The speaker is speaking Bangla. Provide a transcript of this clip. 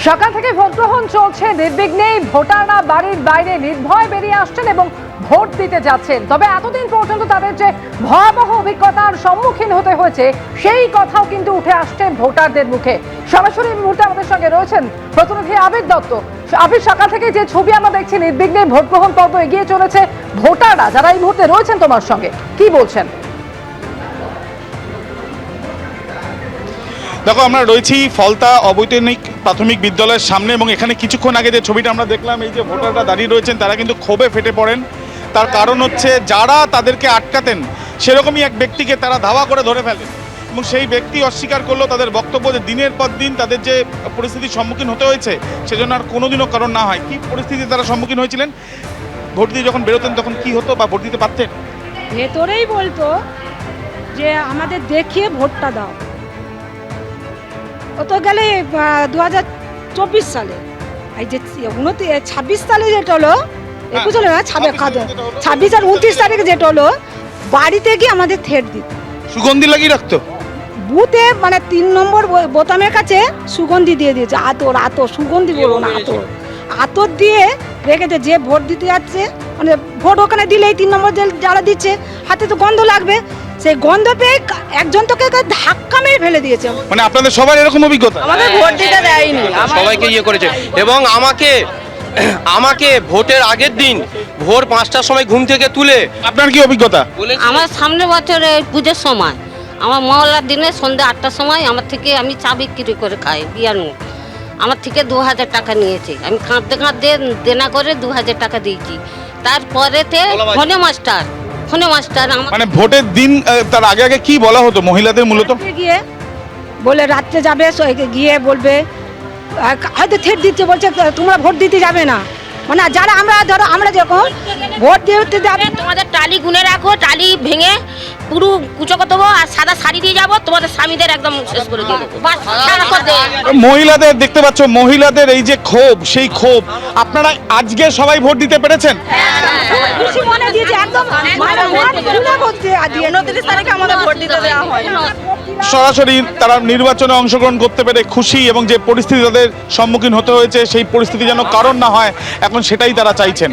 সকাল থেকে ভোট গ্রহণ চলছে নির্বিঘ্নেই ভোটাররা বাড়ির বাইরে নির্ভয় বেরিয়ে আসছেন এবং ভোট দিতে যাচ্ছেন। তবে এতদিন পর্যন্ত তাদের যে ভয়াবহ অভিজ্ঞতার সম্মুখীন হতে হয়েছে সেই কথাও কিন্তু উঠে আসছে ভোটারদের মুখে। সরাসরি এই মুহূর্তে আমাদের সঙ্গে রয়েছেন প্রতিনিধি আবির দত্ত। আবির, সকাল থেকে যে ছবি আমরা দেখছি নির্বিঘ্নে ভোট গ্রহণ পর্ব এগিয়ে চলেছে, ভোটাররা যারা এই মুহূর্তে রয়েছেন তোমার সঙ্গে কি বলছেন? দেখো, আমরা রয়েছি ফলতা অবৈতনিক প্রাথমিক বিদ্যালয়ের সামনে এবং এখানে কিছুক্ষণ আগে যে ছবিটা আমরা দেখলাম, এই যে ভোটাররা দাঁড়িয়ে রয়েছেন তারা কিন্তু ক্ষোভে ফেটে পড়েন। তার কারণ হচ্ছে যারা তাদেরকে আটকাতেন সেরকমই এক ব্যক্তিকে তারা ধাওয়া করে ধরে ফেলেন এবং সেই ব্যক্তি অস্বীকার করলো। তাদের বক্তব্য যে দিনের পর দিন তাদের যে পরিস্থিতির সম্মুখীন হতে হয়েছে সেজন্য আর কোনোদিনও কারণ না হয়। কি পরিস্থিতি তারা সম্মুখীন হয়েছিলেন? ভোট দিয়ে যখন বেরোতেন তখন কি হতো বা ভোট দিতে পারতেন? ভেতরেই বলতো যে আমাদের দেখিয়ে ভোটটা দাও। ও তো গেলে 2024 সালে, এই যে 26 সালে যেটা হলো, 21 হলো না, 26 আর 29 তারিখে যেটা হলো, বাড়িতে গিয়ে আমাদের থেট দিত, সুগন্ধি লাগিয়ে রাখতো বুথে, মানে 3 নম্বর বোতামের কাছে সুগন্ধি দিয়ে দিয়েছে। আতর আতর সুগন্ধি বলবো না, আতর আতর দিয়ে রেখেছে। যে ভোট দিতে যাচ্ছে, মানে ভোট ওখানে দিলেই 3 নম্বর যারা দিচ্ছে হাতে তো গন্ধ লাগবে, সেই গন্ধ পেয়ে একজন তোকে ধাক্কা মেরে ফেলে দিয়েছে। মানে আপনাদের সবার এরকম অভিজ্ঞতা? আমাদের ভোট দিতে দেয়নি, সবাইকে ইয়ে করেছে এবং আমাকে ভোটের আগের দিন ভোর 5টার সময় ঘুম থেকে তুলে। আপনার কি অভিজ্ঞতা? আমার সামনে বছরে পুজোর সময় আমার মহল্লার দিনে সন্ধ্যে 8টার সময় আমার থেকে আমি চা বিক্রি করে খাই বিয়ানু, আমার থেকে 2000 টাকা নিয়েছে। আমি কাঁদতে কাঁদতে দেনা করে 2000 টাকা দিয়েছি। তারপরেতে ফোনে মাস্টার মানে ভোটের দিন তার আগে আগে কি বলা হতো মহিলাদের মূলত? গিয়ে বলে রাত্রে যাবে, গিয়ে বলবে হয়তো থেট দিতে বলছে তোমরা ভোট দিতে যাবে না। মানে যারা আমরা যখন ভোট দিতে যাবে, তোমাদের টালি গুনে রাখো, টালি ভেঙে পুরো কুচো করে দেবো আর সাদা শাড়ি দিয়ে যাবো, তোমাদের স্বামীদের একদম শেষ করে দিয়ে দেবো। মহিলাদের দেখতে পাচ্ছ, মহিলাদের এই যে ক্ষোভ, সেই ক্ষোভ আপনারা আজকে সবাই ভোট দিতে পেরেছেন? খুশি মনে দিয়েছে একদম, মানে মন খুলে ভোট দিয়ে 29 তারিখে আমাদের ভোট দিতে দেওয়া হয়। সরাসরি তারা নির্বাচনে অংশগ্রহণ করতে পেরে খুশি এবং যে পরিস্থিতি তাদের সম্মুখীন হতে হয়েছে সেই পরিস্থিতি যেন কারণ না হয় এখন সেটাই তারা চাইছেন।